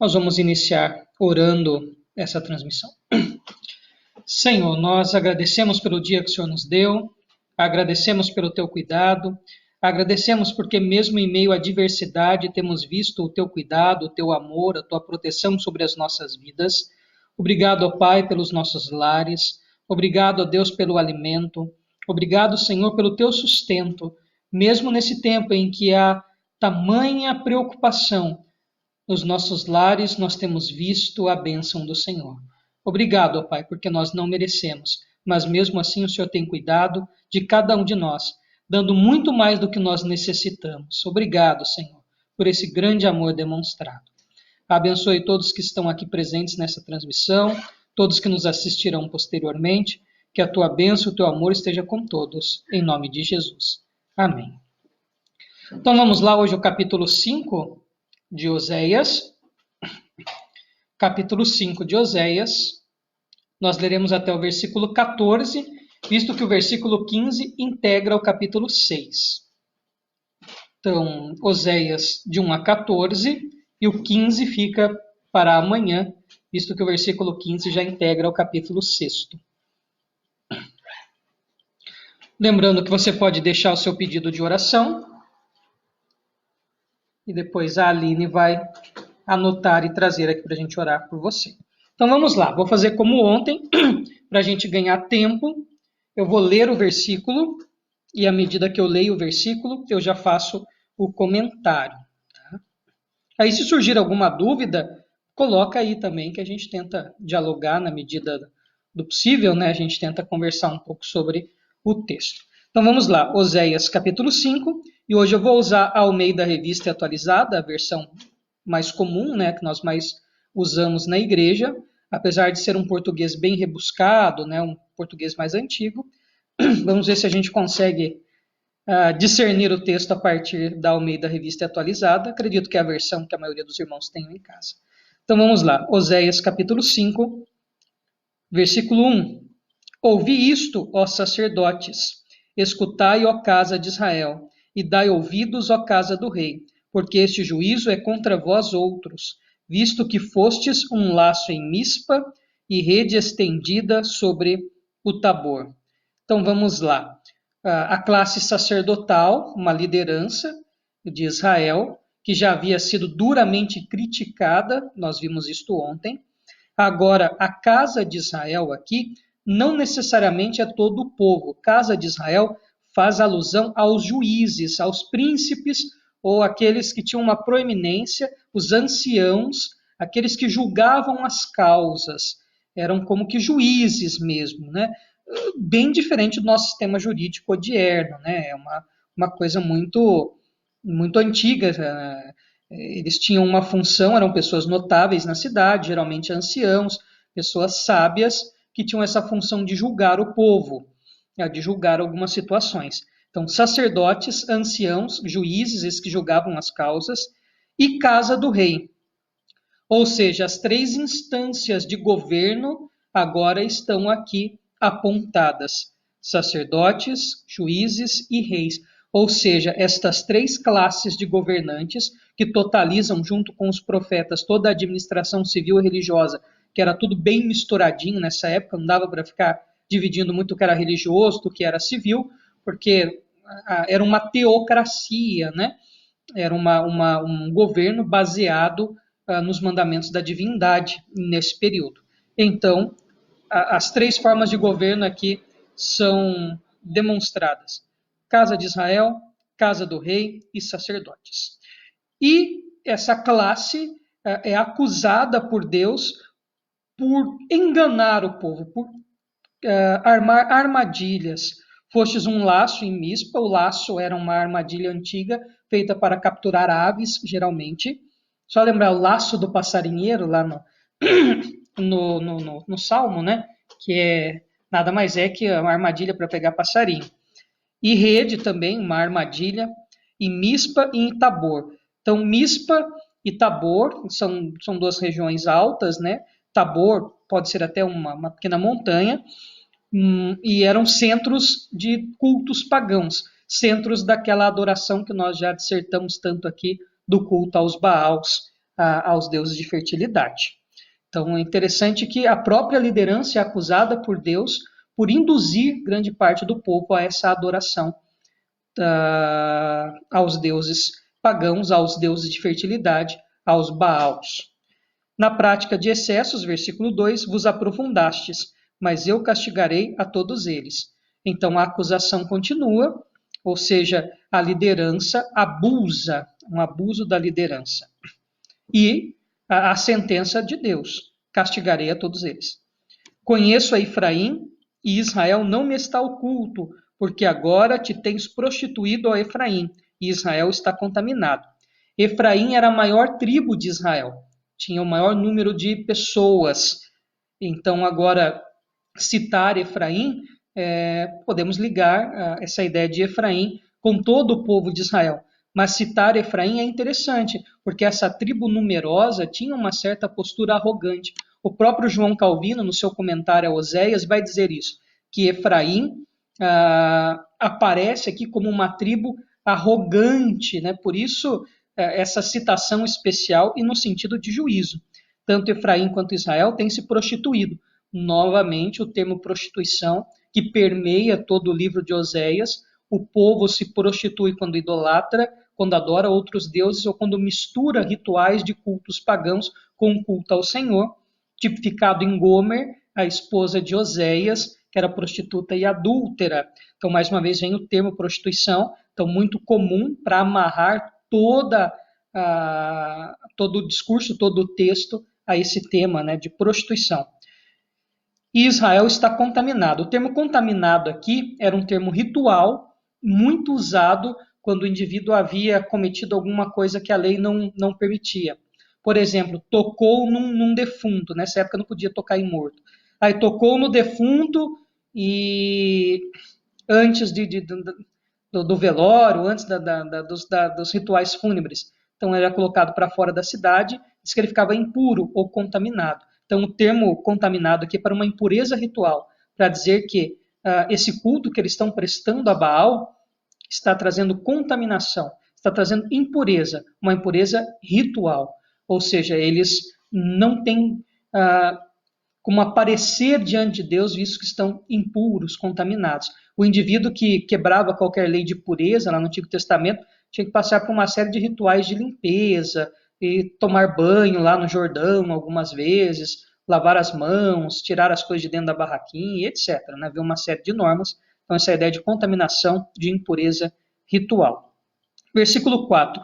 Nós vamos iniciar orando essa transmissão. Senhor, nós agradecemos pelo dia que o Senhor nos deu, agradecemos pelo teu cuidado, agradecemos porque mesmo em meio à adversidade temos visto o teu cuidado, o teu amor, a tua proteção sobre as nossas vidas. Obrigado, ó Pai, pelos nossos lares, obrigado, ó Deus, pelo alimento, obrigado, Senhor, pelo teu sustento, mesmo nesse tempo em que há tamanha preocupação. Nos nossos lares nós temos visto a bênção do Senhor. Obrigado, ó Pai, porque nós não merecemos, mas mesmo assim o Senhor tem cuidado de cada um de nós, dando muito mais do que nós necessitamos. Obrigado, Senhor, por esse grande amor demonstrado. Abençoe todos que estão aqui presentes nessa transmissão, todos que nos assistirão posteriormente, que a tua bênção e o teu amor esteja com todos, em nome de Jesus. Amém. Então vamos lá, hoje o capítulo 5 de Oséias. Capítulo 5 de Oséias, nós leremos até o versículo 14, visto que o versículo 15 integra o capítulo 6. Então, Oséias de 1 a 14, e o 15 fica para amanhã, visto que o versículo 15 já integra o capítulo 6. Lembrando que você pode deixar o seu pedido de oração, e depois a Aline vai anotar e trazer aqui para a gente orar por você. Então vamos lá, vou fazer como ontem, para a gente ganhar tempo. Eu vou ler o versículo, e à medida que eu leio o versículo, eu já faço o comentário. Tá? Aí se surgir alguma dúvida, coloca aí também, que a gente tenta dialogar na medida do possível, né? A gente tenta conversar um pouco sobre o texto. Então vamos lá, Oséias capítulo 5, e hoje eu vou usar a Almeida Revista Atualizada, a versão mais comum, né, que nós mais usamos na igreja, apesar de ser um português bem rebuscado, né, um português mais antigo. Vamos ver se a gente consegue discernir o texto a partir da Almeida Revista Atualizada. Acredito que é a versão que a maioria dos irmãos tem em casa. Então vamos lá, Oséias capítulo 5, versículo 1. Ouvi isto, ó sacerdotes, escutai, ó casa de Israel, e dai ouvidos, ó casa do rei, porque este juízo é contra vós outros, visto que fostes um laço em Mispa e rede estendida sobre o Tabor. Então vamos lá. A classe sacerdotal, uma liderança de Israel, que já havia sido duramente criticada, nós vimos isto ontem. Agora, a casa de Israel aqui não necessariamente é todo o povo. Casa de Israel faz alusão aos juízes, aos príncipes, ou aqueles que tinham uma proeminência, os anciãos, aqueles que julgavam as causas, eram como que juízes mesmo, né? Bem diferente do nosso sistema jurídico odierno, né? É uma coisa muito, muito antiga. Eles tinham uma função, eram pessoas notáveis na cidade, geralmente anciãos, pessoas sábias, que tinham essa função de julgar o povo, de julgar algumas situações. Então, sacerdotes, anciãos, juízes, esses que julgavam as causas, e casa do rei. Ou seja, as três instâncias de governo agora estão aqui apontadas: sacerdotes, juízes e reis. Ou seja, estas três classes de governantes que totalizam, junto com os profetas, toda a administração civil e religiosa, que era tudo bem misturadinho nessa época, não dava para ficar dividindo muito o que era religioso do que era civil, porque era uma teocracia, né? Era um governo baseado nos mandamentos da divindade nesse período. Então, as três formas de governo aqui são demonstradas: casa de Israel, casa do rei e sacerdotes. E essa classe é acusada por Deus por enganar o povo, por armar armadilhas. Fostes um laço em Mispa, o laço era uma armadilha antiga, feita para capturar aves, geralmente. Só lembrar o laço do passarinheiro, lá no Salmo, né? Que nada mais é que uma armadilha para pegar passarinho. E rede também, uma armadilha, em Mispa e em Tabor. Então, Mispa e Tabor são duas regiões altas, né? Tabor pode ser até uma pequena montanha, e eram centros de cultos pagãos, centros daquela adoração que nós já dissertamos tanto aqui, do culto aos Baals, aos deuses de fertilidade. Então é interessante que a própria liderança é acusada por Deus por induzir grande parte do povo a essa adoração aos deuses pagãos, aos deuses de fertilidade, aos Baals. Na prática de excessos, versículo 2, vos aprofundastes, mas eu castigarei a todos eles. Então a acusação continua, ou seja, a liderança abusa, um abuso da liderança. E a sentença de Deus, castigarei a todos eles. Conheço a Efraim e Israel não me está oculto, porque agora te tens prostituído a Efraim, e Israel está contaminado. Efraim era a maior tribo de Israel, tinha o maior número de pessoas. Então, agora, citar Efraim, podemos ligar essa ideia de Efraim com todo o povo de Israel. Mas citar Efraim é interessante, porque essa tribo numerosa tinha uma certa postura arrogante. O próprio João Calvino, no seu comentário a Oséias, vai dizer isso, que Efraim aparece aqui como uma tribo arrogante, né? Por isso essa citação especial e no sentido de juízo. Tanto Efraim quanto Israel têm se prostituído. Novamente, o termo prostituição, que permeia todo o livro de Oséias. O povo se prostitui quando idolatra, quando adora outros deuses ou quando mistura rituais de cultos pagãos com o culto ao Senhor, tipificado em Gomer, a esposa de Oséias, que era prostituta e adúltera. Então, mais uma vez, vem o termo prostituição, então muito comum para amarrar todo o discurso, todo o texto a esse tema, né, de prostituição. E Israel está contaminado. O termo contaminado aqui era um termo ritual, muito usado quando o indivíduo havia cometido alguma coisa que a lei não permitia. Por exemplo, tocou num defunto, nessa época não podia tocar em morto. Aí tocou no defunto e antes do velório, antes dos rituais fúnebres. Então ele era colocado para fora da cidade, diz que ele ficava impuro ou contaminado. Então o termo contaminado aqui é para uma impureza ritual, para dizer que esse culto que eles estão prestando a Baal está trazendo contaminação, está trazendo impureza, uma impureza ritual. Ou seja, eles não têm como aparecer diante de Deus, visto que estão impuros, contaminados. O indivíduo que quebrava qualquer lei de pureza lá no Antigo Testamento tinha que passar por uma série de rituais de limpeza, e tomar banho lá no Jordão algumas vezes, lavar as mãos, tirar as coisas de dentro da barraquinha, etc. Né? Havia uma série de normas. Então, essa ideia de contaminação, de impureza ritual. Versículo 4.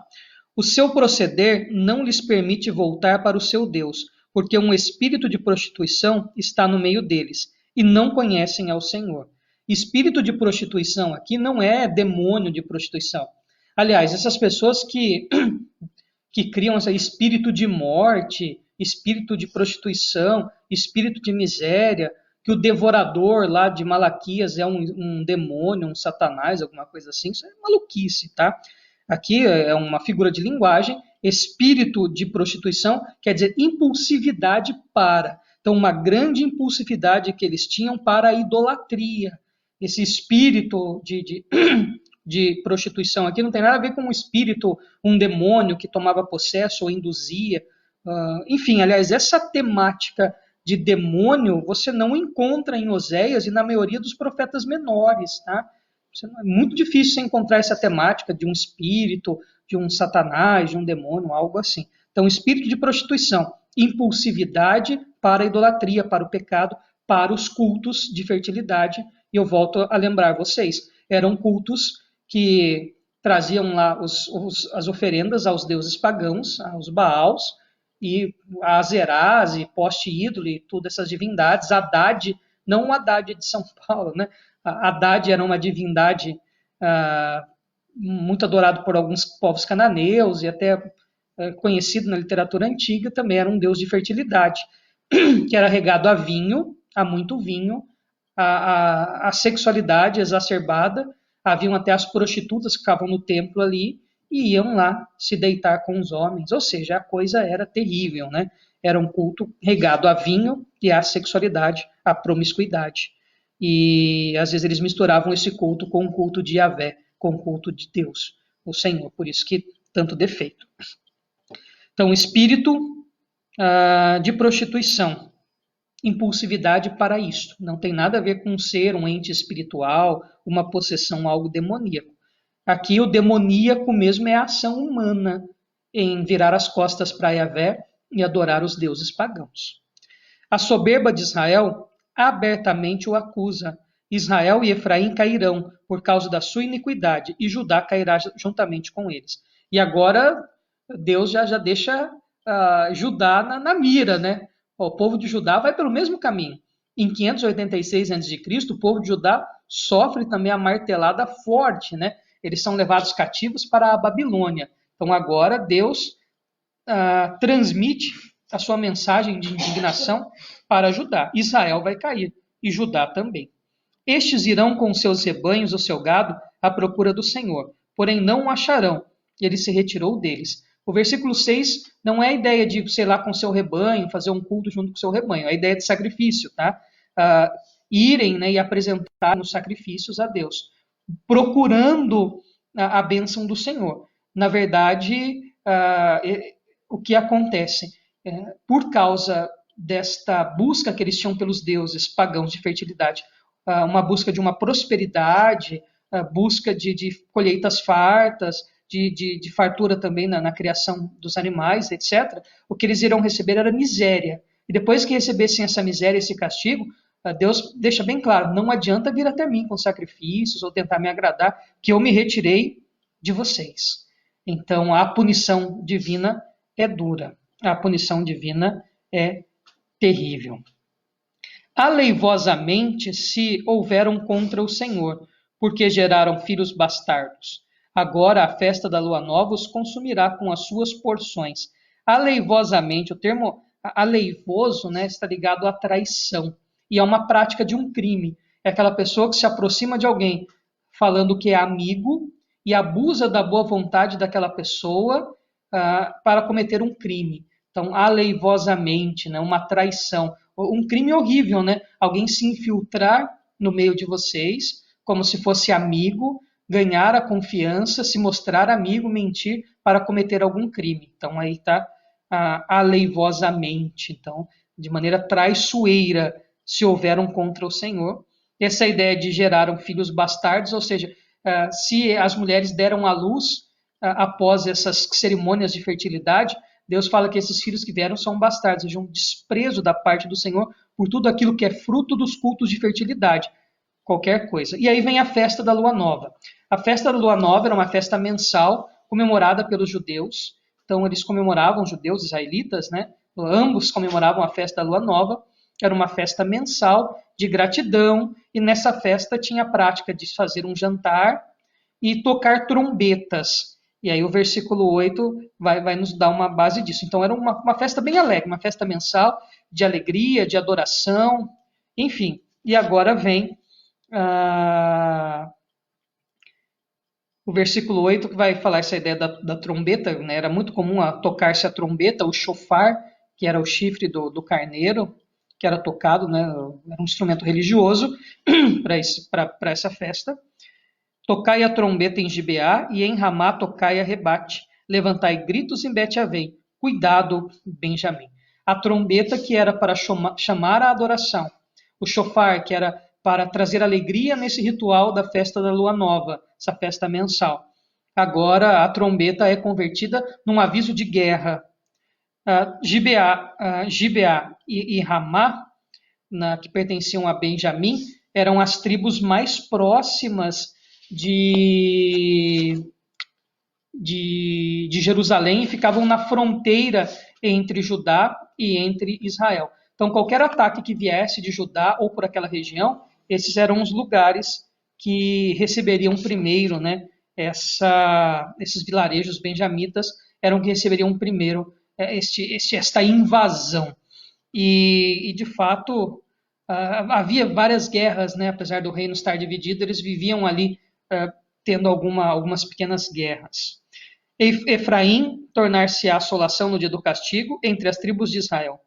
O seu proceder não lhes permite voltar para o seu Deus, porque um espírito de prostituição está no meio deles, e não conhecem ao Senhor. Espírito de prostituição aqui não é demônio de prostituição. Aliás, essas pessoas que criam esse espírito de morte, espírito de prostituição, espírito de miséria, que o devorador lá de Malaquias é um demônio, um satanás, alguma coisa assim, isso é maluquice, tá? Aqui é uma figura de linguagem, espírito de prostituição quer dizer impulsividade para. Então, uma grande impulsividade que eles tinham para a idolatria. Esse espírito de prostituição aqui não tem nada a ver com um espírito, um demônio que tomava possesso ou induzia. Enfim, aliás, essa temática de demônio você não encontra em Oséias e na maioria dos profetas menores, tá? É muito difícil você encontrar essa temática de um espírito, de um satanás, de um demônio, algo assim. Então, espírito de prostituição, impulsividade para a idolatria, para o pecado, para os cultos de fertilidade. E eu volto a lembrar vocês, eram cultos que traziam lá as oferendas aos deuses pagãos, aos Baals, e a Azerás, e poste ídolo, e todas essas divindades. Haddad, não o Haddad de São Paulo, né? Haddad era uma divindade muito adorado por alguns povos cananeus e até conhecido na literatura antiga, também era um deus de fertilidade, que era regado a vinho, a muito vinho, a sexualidade exacerbada. Haviam até as prostitutas que ficavam no templo ali e iam lá se deitar com os homens, ou seja, a coisa era terrível, né? Era um culto regado a vinho e à sexualidade, à promiscuidade. E às vezes eles misturavam esse culto com o culto de Yahvé, com o culto de Deus, o Senhor, por isso que tanto defeito. Então, espírito de prostituição, impulsividade para isto. Não tem nada a ver com ser um ente espiritual, uma possessão, algo demoníaco. Aqui o demoníaco mesmo é a ação humana em virar as costas para Yahvé e adorar os deuses pagãos. A soberba de Israel abertamente o acusa. Israel e Efraim cairão por causa da sua iniquidade, e Judá cairá juntamente com eles. E agora Deus já deixa Judá na mira, né? O povo de Judá vai pelo mesmo caminho. Em 586 a.C., o povo de Judá sofre também a martelada forte, né? Eles são levados cativos para a Babilônia. Então agora Deus transmite a sua mensagem de indignação para Judá. Israel vai cair e Judá também. Estes irão com seus rebanhos, o seu gado, à procura do Senhor, porém não o acharão. E ele se retirou deles. O versículo 6 não é a ideia de, sei lá, com seu rebanho, fazer um culto junto com seu rebanho. É a ideia de sacrifício, tá? Irem, né, e apresentar os sacrifícios a Deus, procurando a bênção do Senhor. Na verdade, o que acontece? Por causa desta busca que eles tinham pelos deuses pagãos de fertilidade, uma busca de uma prosperidade, busca de colheitas fartas, de fartura também na criação dos animais, etc., o que eles irão receber era miséria. E depois que recebessem essa miséria, esse castigo, Deus deixa bem claro, não adianta vir até mim com sacrifícios ou tentar me agradar, que eu me retirei de vocês. Então, a punição divina é dura. A punição divina é terrível. Aleivosamente se houveram contra o Senhor, porque geraram filhos bastardos. Agora a festa da lua nova os consumirá com as suas porções. Aleivosamente, o termo aleivoso, né, está ligado à traição. E é uma prática de um crime. É aquela pessoa que se aproxima de alguém falando que é amigo e abusa da boa vontade daquela pessoa para cometer um crime. Então, aleivosamente, né, uma traição. Um crime horrível, né? Alguém se infiltrar no meio de vocês, como se fosse amigo, ganhar a confiança, se mostrar amigo, mentir para cometer algum crime. Então, aí está aleivosamente. Então, de maneira traiçoeira, se houveram contra o Senhor. Essa ideia de geraram filhos bastardos, ou seja, se as mulheres deram à luz após essas cerimônias de fertilidade, Deus fala que esses filhos que vieram são bastardos, ou seja, um desprezo da parte do Senhor por tudo aquilo que é fruto dos cultos de fertilidade, qualquer coisa. E aí vem a festa da Lua Nova. A festa da Lua Nova era uma festa mensal comemorada pelos judeus. Então eles comemoravam, os judeus israelitas, né? Ambos comemoravam a festa da Lua Nova. Era uma festa mensal de gratidão, e nessa festa tinha a prática de fazer um jantar e tocar trombetas. E aí o versículo 8 vai nos dar uma base disso. Então era uma festa bem alegre, uma festa mensal de alegria, de adoração, enfim. E agora vem o versículo 8, que vai falar essa ideia da trombeta, né? Era muito comum tocar-se a trombeta, o shofar, que era o chifre do carneiro, que era tocado, né? Era um instrumento religioso para essa festa. Tocai a trombeta em Gibeá, e em Ramá tocai a rebate. Levantai gritos em Bet-Avém. Cuidado, Benjamim. A trombeta, que era para chamar a adoração. O shofar, que era para trazer alegria nesse ritual da festa da Lua Nova, essa festa mensal. Agora a trombeta é convertida num aviso de guerra. Gibeá e Ramá, que pertenciam a Benjamim, eram as tribos mais próximas de Jerusalém, e ficavam na fronteira entre Judá e entre Israel. Então, qualquer ataque que viesse de Judá ou por aquela região, esses eram os lugares que receberiam primeiro, né? Esses vilarejos benjamitas eram que receberiam primeiro esta invasão. E de fato, havia várias guerras, né? Apesar do reino estar dividido, eles viviam ali tendo algumas pequenas guerras. Efraim tornar-se-á assolação no dia do castigo entre as tribos de Israel.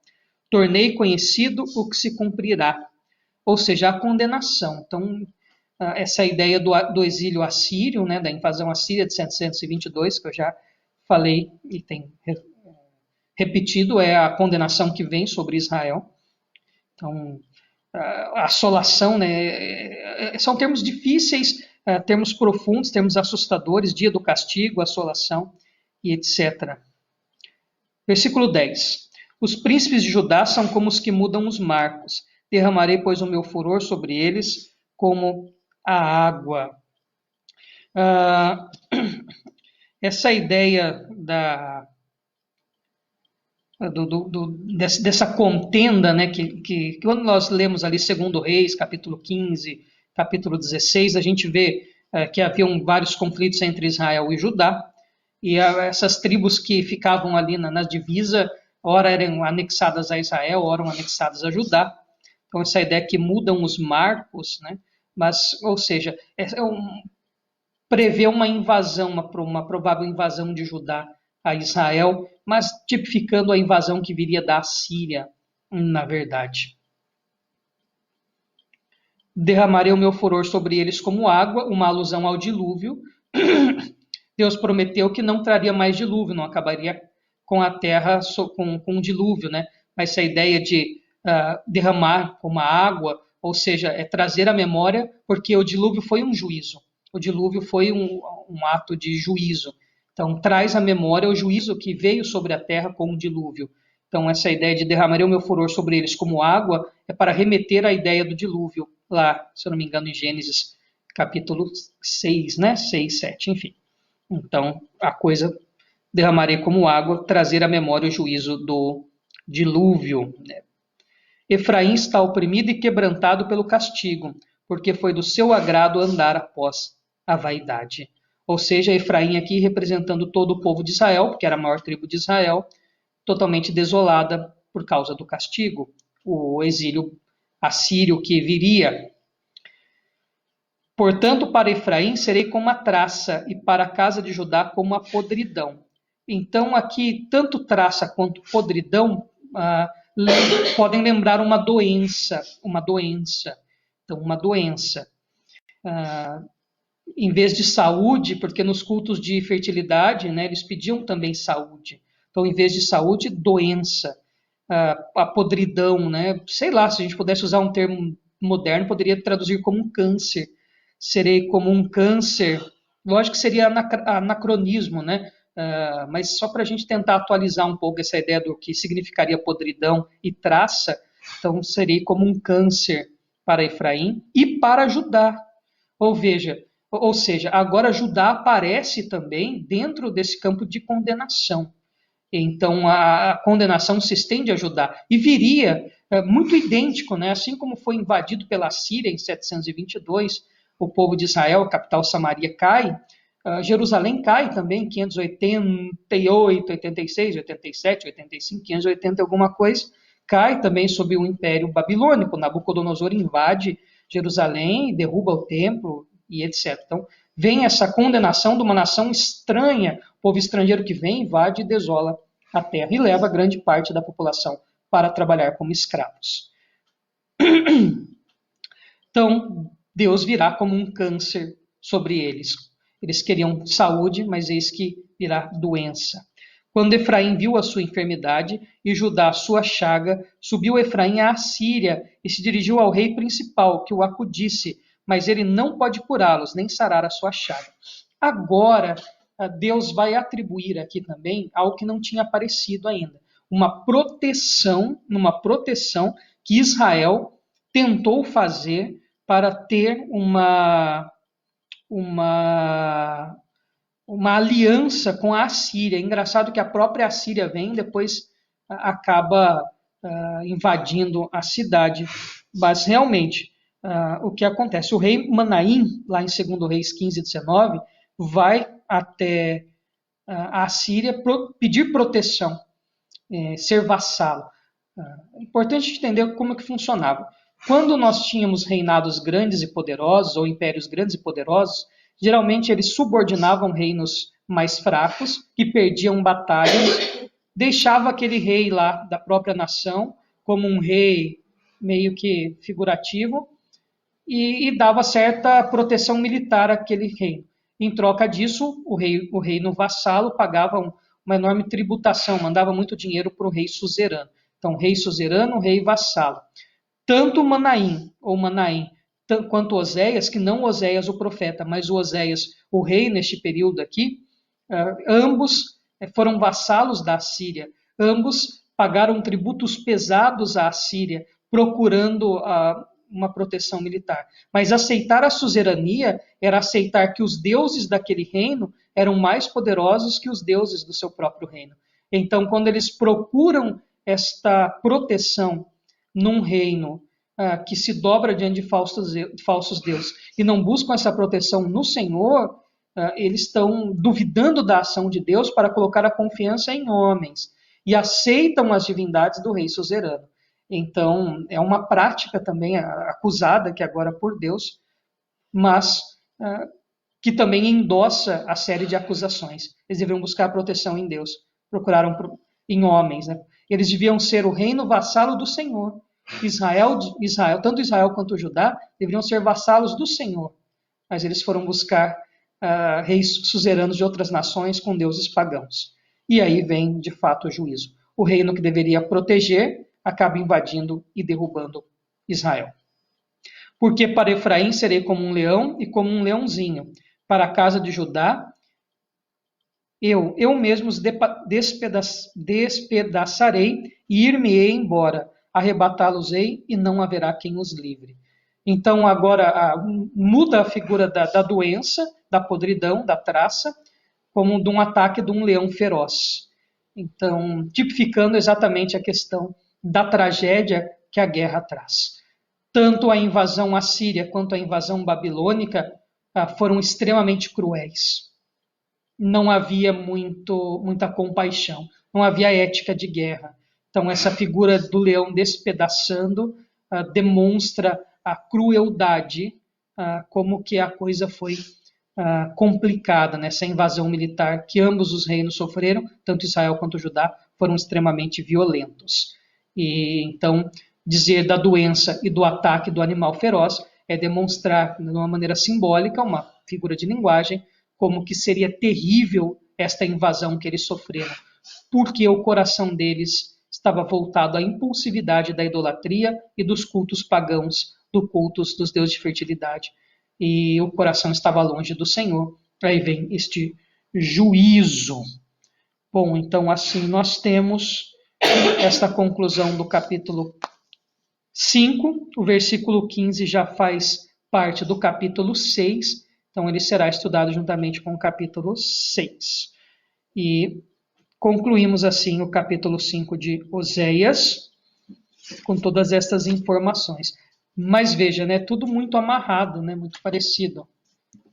Tornei conhecido o que se cumprirá. Ou seja, a condenação. Então, essa ideia do exílio assírio, né, da invasão assíria de 722, que eu já falei e tem repetido, é a condenação que vem sobre Israel. Então, a assolação, né, são termos difíceis, termos profundos, termos assustadores, dia do castigo, assolação e etc. Versículo 10. Os príncipes de Judá são como os que mudam os marcos. Derramarei, pois, o meu furor sobre eles como a água. Essa ideia dessa contenda, né, que quando nós lemos ali 2 Reis, capítulo 15, capítulo 16, a gente vê que haviam vários conflitos entre Israel e Judá, e essas tribos que ficavam ali na divisa, ora eram anexadas a Israel, ora eram anexadas a Judá. Então essa ideia que mudam os marcos, né, mas, ou seja, prevê uma invasão, uma provável invasão de Judá a Israel, mas tipificando a invasão que viria da Síria, na verdade. Derramarei o meu furor sobre eles como água, uma alusão ao dilúvio. Deus prometeu que não traria mais dilúvio, não acabaria com a terra com um dilúvio, né? Mas essa ideia de derramar como água, ou seja, é trazer à memória, porque o dilúvio foi um juízo. O dilúvio foi um ato de juízo. Então, traz à memória o juízo que veio sobre a terra com o dilúvio. Então, essa ideia de derramarei o meu furor sobre eles como água é para remeter à ideia do dilúvio, lá, se eu não me engano, em Gênesis capítulo 6, né? 6, 7, enfim. Então, a coisa, derramarei como água, trazer à memória o juízo do dilúvio. Né? Efraim está oprimido e quebrantado pelo castigo, porque foi do seu agrado andar após a vaidade. Ou seja, Efraim aqui representando todo o povo de Israel, porque era a maior tribo de Israel, totalmente desolada por causa do castigo, o exílio assírio que viria. Portanto, para Efraim serei como a traça, e para a casa de Judá como a podridão. Então, aqui, tanto traça quanto podridão podem lembrar uma doença. Então, uma doença. Em vez de saúde, porque nos cultos de fertilidade, né, eles pediam também saúde. Então, em vez de saúde, doença. A podridão, né? Sei lá, se a gente pudesse usar um termo moderno, poderia traduzir como um câncer. Serei como um câncer. Lógico que seria anacronismo, né? Mas só para a gente tentar atualizar um pouco essa ideia do que significaria podridão e traça, então serei como um câncer para Efraim e para Judá. Ou seja, agora Judá aparece também dentro desse campo de condenação. Então a condenação se estende a Judá e viria muito idêntico, né? Assim como foi invadido pela Síria em 722, o povo de Israel, a capital Samaria cai, Jerusalém cai também em 588, 86, 87, 85, 580 alguma coisa, cai também sob o Império Babilônico. Nabucodonosor invade Jerusalém, derruba o templo e etc. Então, vem essa condenação de uma nação estranha, povo estrangeiro que vem, invade e desola a terra e leva grande parte da população para trabalhar como escravos. Então, Deus virá como um câncer sobre eles. Eles queriam saúde, mas eis que virá doença. Quando Efraim viu a sua enfermidade e Judá a sua chaga, subiu Efraim à Assíria e se dirigiu ao rei principal, que o acudisse, mas ele não pode curá-los, nem sarar a sua chaga. Agora, Deus vai atribuir aqui também algo que não tinha aparecido ainda. Uma proteção que Israel tentou fazer para ter uma aliança com a Assíria. É engraçado que a própria Assíria vem e depois acaba invadindo a cidade. Mas realmente, o que acontece? O rei Manaim, lá em 2 Reis 15, 19, vai até a Assíria pedir proteção, ser vassalo. É importante entender como que funcionava. Quando nós tínhamos reinados grandes e poderosos, ou impérios grandes e poderosos, geralmente eles subordinavam reinos mais fracos, que perdiam batalhas, deixava aquele rei lá da própria nação, como um rei meio que figurativo, e dava certa proteção militar àquele reino. Em troca disso, o reino vassalo pagava uma enorme tributação, mandava muito dinheiro para o rei suzerano. Então, rei suzerano, rei vassalo. Tanto Manaim, ou Manaim, quanto Oséias, que não Oséias o profeta, mas o Oséias, o rei neste período aqui, ambos foram vassalos da Assíria, ambos pagaram tributos pesados à Assíria, procurando uma proteção militar. Mas aceitar a suzerania era aceitar que os deuses daquele reino eram mais poderosos que os deuses do seu próprio reino. Então, quando eles procuram esta proteção num reino que se dobra diante de falsos deuses e não buscam essa proteção no Senhor, eles estão duvidando da ação de Deus para colocar a confiança em homens e aceitam as divindades do rei suzerano. Então, é uma prática também acusada que agora por Deus, mas que também endossa a série de acusações. Eles deveriam buscar proteção em Deus, procuraram em homens, né? Eles deviam ser o reino vassalo do Senhor. Israel, tanto Israel quanto Judá, deveriam ser vassalos do Senhor. Mas eles foram buscar reis suzeranos de outras nações com deuses pagãos. E aí vem, de fato, o juízo. O reino que deveria proteger acaba invadindo e derrubando Israel. Porque para Efraim serei como um leão e como um leãozinho. Para a casa de Judá, eu mesmo os despedaçarei e ir-me-ei embora. Arrebatá-los-ei e não haverá quem os livre. Então agora muda a figura da doença, da podridão, da traça, como de um ataque de um leão feroz. Então, tipificando exatamente a questão da tragédia que a guerra traz. Tanto a invasão assíria quanto a invasão babilônica foram extremamente cruéis. Não havia muita compaixão, não havia ética de guerra. Então, essa figura do leão despedaçando demonstra a crueldade, como que a coisa foi complicada nessa invasão militar que ambos os reinos sofreram, tanto Israel quanto Judá, foram extremamente violentos. E então, dizer da doença e do ataque do animal feroz é demonstrar, de uma maneira simbólica, uma figura de linguagem, como que seria terrível esta invasão que eles sofreram, porque o coração deles estava voltado à impulsividade da idolatria e dos cultos pagãos, dos cultos dos deuses de fertilidade. E o coração estava longe do Senhor. Aí vem este juízo. Bom, então assim nós temos esta conclusão do capítulo 5. O versículo 15 já faz parte do capítulo 6. Então ele será estudado juntamente com o capítulo 6. E concluímos assim o capítulo 5 de Oséias, com todas estas informações. Mas veja, né, tudo muito amarrado, né, muito parecido.